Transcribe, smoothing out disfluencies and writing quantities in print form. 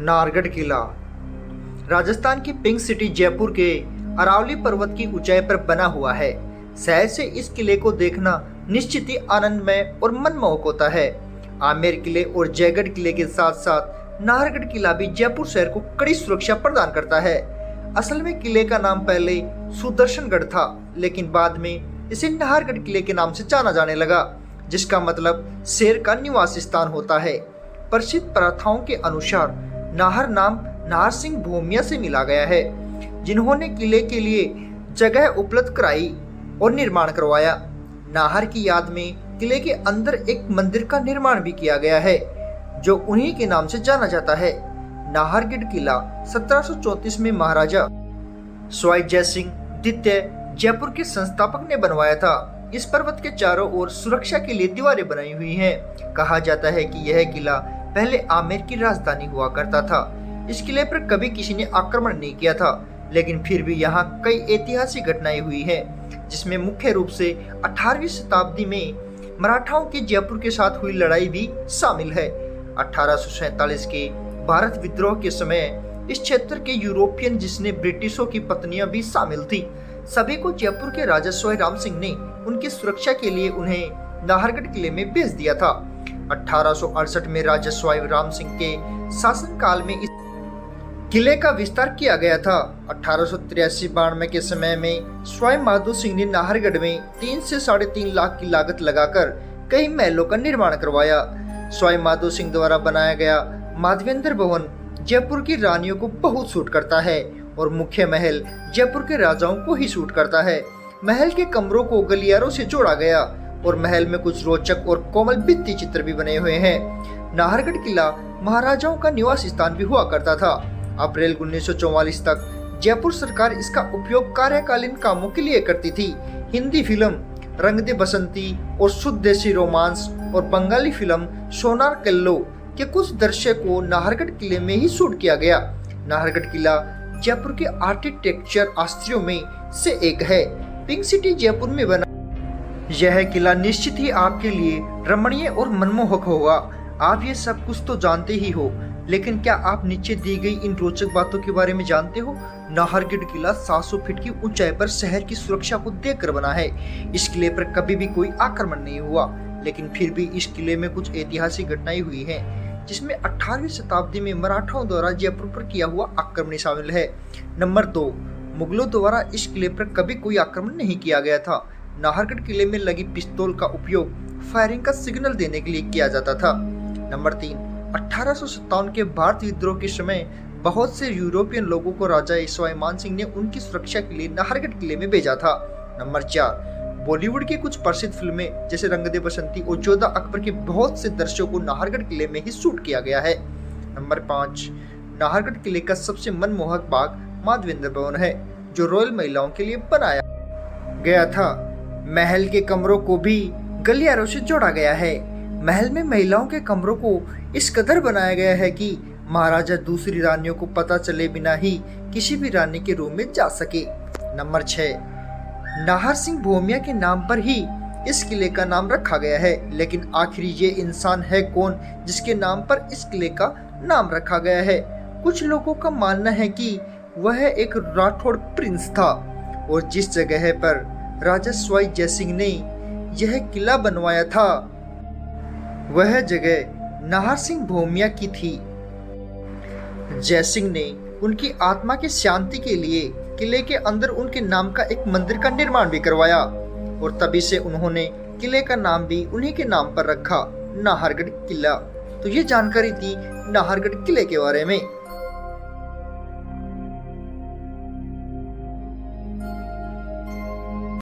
नाहरगढ़ किला राजस्थान की pink city Jaipur के अरावली पर्वत की ऊंचाई पर बना हुआ है। शहर से इस किले को देखना निश्चित ही आनंदमय और मनमोहक होता है। आमेर किले और जयगढ़ किले के साथ साथ नाहरगढ़ किला भी जयपुर शहर को कड़ी सुरक्षा प्रदान करता है। असल में किले का नाम पहले सुदर्शनगढ़ था, लेकिन बाद में इसे नाहरगढ़ किले के नाम से जाना जाने लगा, जिसका मतलब शेर का निवास स्थान होता है। प्रसिद्ध प्रथाओं के अनुसार नाहर नाम नाहर सिंह भूमिया से मिला गया है, जिन्होंने किले के लिए जगह उपलब्ध कराई और निर्माण करवाया। नाहर की याद में किले के अंदर एक मंदिर का निर्माण भी किया गया है, जो उन्हीं के नाम से जाना जाता है। नाहरगढ़ किला 1734 में महाराजा सवाई जयसिंह द्वितीय जयपुर के संस्थापक ने बनवाया था। इस पर्वत के चारों ओर सुरक्षा के लिए दीवारें बनाई हुई हैं। कहा जाता है कि यह किला पहले आमेर की राजधानी हुआ करता था। इस किले पर कभी किसी ने आक्रमण नहीं किया था, लेकिन फिर भी यहाँ कई ऐतिहासिक घटनाएं हुई हैं, जिसमें मुख्य रूप से 18वीं शताब्दी में मराठाओं की जयपुर के साथ हुई लड़ाई भी शामिल है। 1847 के भारत विद्रोह के समय इस क्षेत्र के यूरोपियन, जिसने ब्रिटिशों की पत्नियां भी शामिल थी, सभी को जयपुर के राजा सवाई राम सिंह ने उनकी सुरक्षा के लिए उन्हें नाहरगढ़ किले में भेज दिया था। 1868 में राजा सवाई राम सिंह के शासनकाल में इस किले का विस्तार किया गया था। 1883-92 के समय में सवाई माधो सिंह ने नाहरगढ़ में 3 से 3.5 लाख की लागत लगाकर कई महलों का निर्माण करवाया। सवाई माधो सिंह द्वारा बनाया गया माधवेंद्र भवन जयपुर की रानियों को बहुत सूट करता है और मुख्य महल जयपुर के राजाओं को ही सूट करता है। महल के कमरों को गलियारों से जोड़ा गया और महल में कुछ रोचक और कोमल भित्ति चित्र भी बने हुए हैं। नाहरगढ़ किला महाराजाओं का निवास स्थान भी हुआ करता था। अप्रैल 1944 तक जयपुर सरकार इसका उपयोग कार्यकालीन कामों के लिए करती थी। हिंदी फिल्म रंग दे बसंती और शुद्ध देसी रोमांस और बंगाली फिल्म सोनार कल्लो के कुछ दृश्य को नाहरगढ़ किले में ही शूट किया गया। नाहरगढ़ किला जयपुर के आर्किटेक्चर आश्चर्यों में से एक है। पिंक सिटी जयपुर में बना यह किला निश्चित ही आपके लिए रमणीय और मनमोहक होगा। आप ये सब कुछ तो जानते ही हो, लेकिन क्या आप नीचे दी गई इन रोचक बातों के बारे में जानते हो? नाहरगढ़ किला 700 फीट की ऊंचाई पर शहर की सुरक्षा को देखकर बना है। इस किले पर कभी भी कोई आक्रमण नहीं हुआ, लेकिन फिर भी इस किले में कुछ ऐतिहासिक घटनाएं हुई हैं, जिसमें 18वीं शताब्दी में मराठाओं द्वारा जयपुर पर किया हुआ आक्रमण शामिल है। नंबर 2, मुगलों द्वारा इस किले पर कभी कोई आक्रमण नहीं किया गया था। नाहरगढ़ किले में लगी पिस्तौल का उपयोग फायरिंग का सिग्नल देने के लिए किया जाता था। नंबर 3, 1857 के भारत विद्रोह के समय बहुत से यूरोपियन लोगों को राजा सवाई मान सिंह ने उनकी सुरक्षा के लिए नाहरगढ़ किले में भेजा था। नंबर 4, बॉलीवुड की कुछ प्रसिद्ध फिल्में जैसे रंग दे बसंती और जोधा अकबर के बहुत से दृश्यों को नाहरगढ़ किले में ही शूट किया गया है। नंबर 5, नाहरगढ़ किले का सबसे मनमोहक भाग माधवेंद्र भवन है, जो रॉयल महिलाओं के लिए बनाया गया था। महल के कमरों को भी गलियारों से जोड़ा गया है। महल में महिलाओं के कमरों को इस कदर बनाया गया है कि महाराजा दूसरी रानियों को पता चले बिना ही किसी भी रानी के रूम में जा सके। नंबर 6, नाहर सिंह भूमिया के नाम पर ही इस किले का नाम रखा गया है, लेकिन आखिर ये इंसान है कौन जिसके नाम पर इस किले का नाम रखा गया है? कुछ लोगों का मानना है कि वह एक राठौड़ प्रिंस था और जिस जगह पर राजा सवाई जयसिंह ने यह किला बनवाया था, वह जगह नाहर सिंह भूमिया की थी। जयसिंह ने उनकी आत्मा की शांति के लिए किले के अंदर उनके नाम का एक मंदिर का निर्माण भी करवाया और तभी से उन्होंने किले का नाम भी उन्हीं के नाम पर रखा, नाहरगढ़ किला। तो ये जानकारी थी नाहरगढ़ किले के बारे में।